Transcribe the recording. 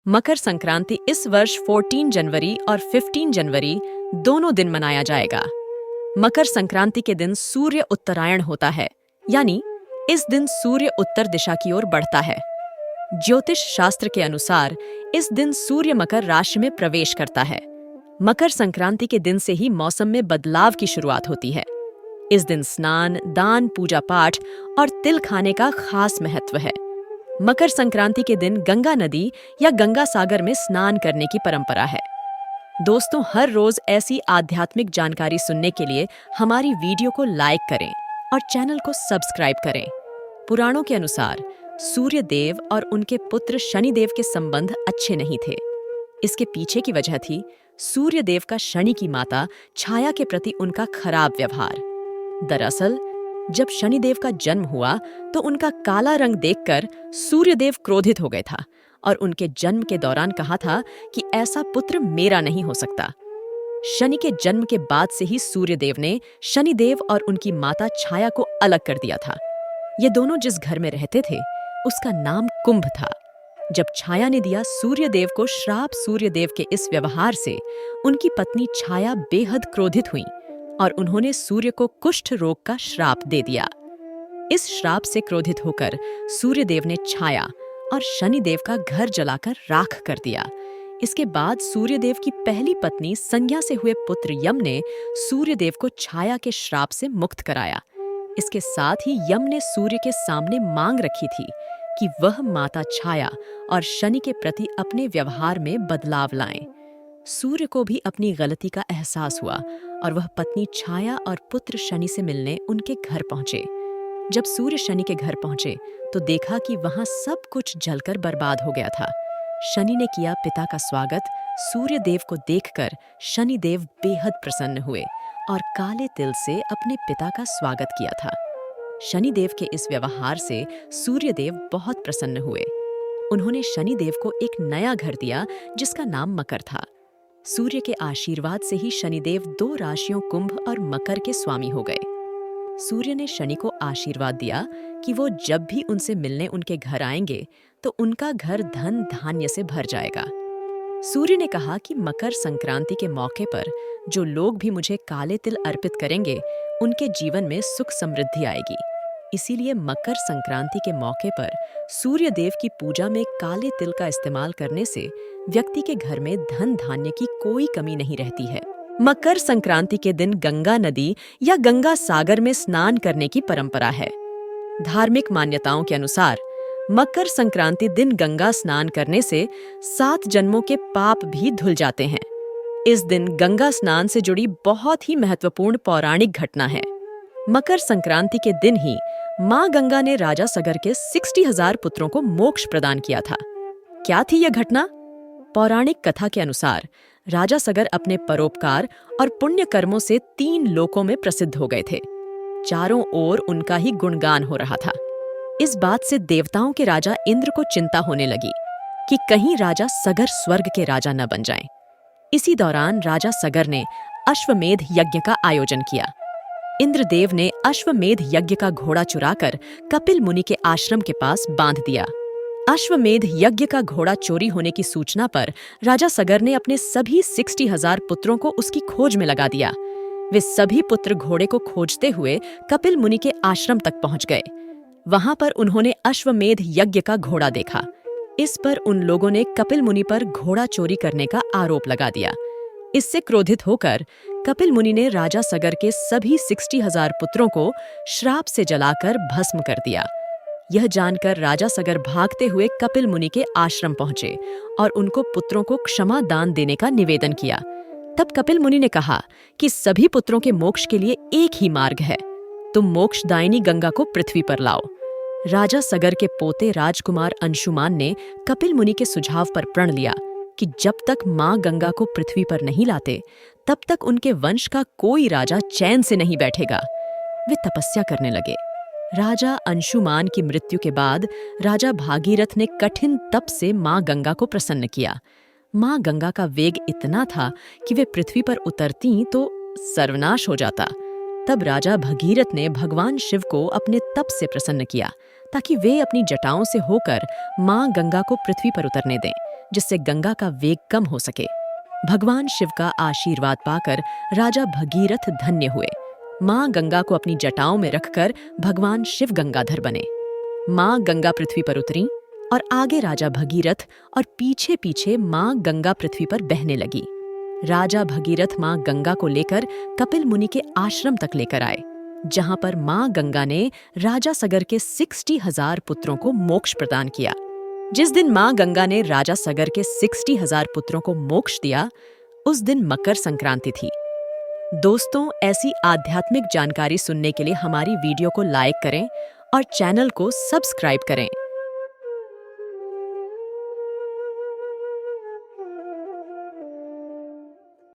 मकर संक्रांति इस वर्ष 14 जनवरी और 15 जनवरी दोनों दिन मनाया जाएगा। मकर संक्रांति के दिन सूर्य उत्तरायण होता है, यानी इस दिन सूर्य उत्तर दिशा की ओर बढ़ता है। ज्योतिष शास्त्र के अनुसार इस दिन सूर्य मकर राशि में प्रवेश करता है। मकर संक्रांति के दिन से ही मौसम में बदलाव की शुरुआत होती है। इस दिन स्नान, दान, पूजा पाठ और तिल खाने का खास महत्व है। मकर संक्रांति के दिन गंगा नदी या गंगा सागर में स्नान करने की परंपरा है। दोस्तों, हर रोज ऐसी आध्यात्मिक जानकारी सुनने के लिए हमारी वीडियो को लाइक करें और चैनल को सब्सक्राइब करें। पुराणों के अनुसार सूर्य देव और उनके पुत्र शनिदेव के संबंध अच्छे नहीं थे। इसके पीछे की वजह थी सूर्य देव का शनि की माता छाया के प्रति उनका खराब व्यवहार। दरअसल जब शनिदेव का जन्म हुआ तो उनका काला रंग देखकर सूर्यदेव क्रोधित हो गए था और उनके जन्म के दौरान कहा था कि ऐसा पुत्र मेरा नहीं हो सकता। शनि के जन्म के बाद से ही सूर्यदेव ने शनिदेव और उनकी माता छाया को अलग कर दिया था। ये दोनों जिस घर में रहते थे उसका नाम कुंभ था। जब छाया ने दिया सूर्यदेव को श्राप, सूर्यदेव के इस व्यवहार से उनकी पत्नी छाया बेहद क्रोधित हुई और उन्होंने सूर्य को कुष्ठ रोग का श्राप दे दिया। इस श्राप से क्रोधित होकर सूर्यदेव ने छाया और शनिदेव का घर जलाकर राख कर दिया। इसके बाद सूर्यदेव की पहली पत्नी संज्ञा से हुए पुत्र यम ने सूर्यदेव को छाया के श्राप से मुक्त कराया। इसके साथ ही यम ने सूर्य के सामने मांग रखी थी कि वह माता छाया और शनि के प्रति अपने व्यवहार में बदलाव लाएं। सूर्य को भी अपनी गलती का एहसास हुआ और वह पत्नी छाया और पुत्र शनि से मिलने उनके घर पहुंचे। जब सूर्य शनि के घर पहुंचे तो देखा कि वहां सब कुछ जलकर बर्बाद हो गया था। शनि ने किया पिता का स्वागत। सूर्य देव को देखकर शनिदेव बेहद प्रसन्न हुए और काले तिल से अपने पिता का स्वागत किया था। शनिदेव के इस व्यवहार से सूर्यदेव बहुत प्रसन्न हुए। उन्होंने शनिदेव को एक नया घर दिया जिसका नाम मकर था। सूर्य के आशीर्वाद से ही शनिदेव 2 राशियों कुंभ और मकर के स्वामी हो गए। सूर्य ने शनि को आशीर्वाद दिया कि वो जब भी उनसे मिलने उनके घर आएंगे तो उनका घर धन धान्य से भर जाएगा। सूर्य ने कहा कि मकर संक्रांति के मौके पर जो लोग भी मुझे काले तिल अर्पित करेंगे उनके जीवन में सुख समृद्धि आएगी। इसीलिए मकर संक्रांति के मौके पर सूर्य देव की पूजा में काले तिल का इस्तेमाल करने से व्यक्ति के घर में धन धान्य की कोई कमी नहीं रहती है। मकर संक्रांति के दिन गंगा नदी या गंगा सागर में स्नान करने की परंपरा है। धार्मिक मान्यताओं के अनुसार मकर संक्रांति दिन गंगा स्नान करने से 7 जन्मों के पाप भी धुल जाते हैं। इस दिन गंगा स्नान से जुड़ी बहुत ही महत्वपूर्ण पौराणिक घटना है। मकर संक्रांति के दिन ही मां गंगा ने राजा सगर के 60,000 पुत्रों को मोक्ष प्रदान किया था। क्या थी यह घटना? पौराणिक कथा के अनुसार राजा सगर अपने परोपकार और पुण्य कर्मों से 3 लोकों में प्रसिद्ध हो गए थे। चारों ओर उनका ही गुणगान हो रहा था। इस बात से देवताओं के राजा इंद्र को चिंता होने लगी कि कहीं राजा सगर स्वर्ग के राजा न बन जाएं। इसी दौरान राजा सगर ने अश्वमेध यज्ञ का आयोजन किया। इंद्रदेव ने अश्वमेध यज्ञ का घोड़ा चुराकर कपिल मुनि के आश्रम के पास बांध दिया। अश्वमेध यज्ञ का घोड़ा चोरी होने की सूचना पर राजा सगर ने अपने सभी 60,000 पुत्रों को उसकी खोज में लगा दिया। वे सभी पुत्र घोड़े को खोजते हुए कपिल मुनि के आश्रम तक पहुंच गए। वहां पर उन्होंने अश्वमेध यज्ञ का घोड़ा देखा। इस पर उन लोगों ने कपिल मुनि पर घोड़ा चोरी करने का आरोप लगा दिया। इससे क्रोधित होकर कपिल मुनि ने राजा सगर के सभी 60,000 पुत्रों को श्राप से जलाकर भस्म कर दिया। यह जानकर राजा सगर भागते हुए कपिल मुनि के आश्रम पहुंचे और उनको पुत्रों को क्षमा दान देने का निवेदन किया। तब कपिल मुनि ने कहा कि सभी पुत्रों के मोक्ष के लिए एक ही मार्ग है, तुम मोक्षदायिनी गंगा को पृथ्वी पर लाओ। राजा सगर के पोते राजकुमार अंशुमान ने कपिल मुनि के सुझाव पर प्रण लिया कि जब तक मां गंगा को पृथ्वी पर नहीं लाते तब तक उनके वंश का कोई राजा चैन से नहीं बैठेगा। वे तपस्या करने लगे। राजा अंशुमान की मृत्यु के बाद राजा भागीरथ ने कठिन तप से मां गंगा को प्रसन्न किया। मां गंगा का वेग इतना था कि वे पृथ्वी पर उतरती तो सर्वनाश हो जाता। तब राजा भगीरथ ने भगवान शिव को अपने तप से प्रसन्न किया ताकि वे अपनी जटाओं से होकर मां गंगा को पृथ्वी पर उतरने दें, जिससे गंगा का वेग कम हो सके। भगवान शिव का आशीर्वाद पाकर राजा भगीरथ धन्य हुए। मां गंगा को अपनी जटाओं में रखकर भगवान शिव गंगाधर बने। मां गंगा पृथ्वी पर उतरी और आगे राजा भगीरथ और पीछे पीछे मां गंगा पृथ्वी पर बहने लगी। राजा भगीरथ मां गंगा को लेकर कपिल मुनि के आश्रम तक लेकर आए, जहां पर मां गंगा ने राजा सगर के 60,000 पुत्रों को मोक्ष प्रदान किया। जिस दिन मां गंगा ने राजा सगर के 60,000 पुत्रों को मोक्ष दिया, उस दिन मकर संक्रांति थी। दोस्तों, ऐसी आध्यात्मिक जानकारी सुनने के लिए हमारी वीडियो को लाइक करें और चैनल को सब्सक्राइब करें।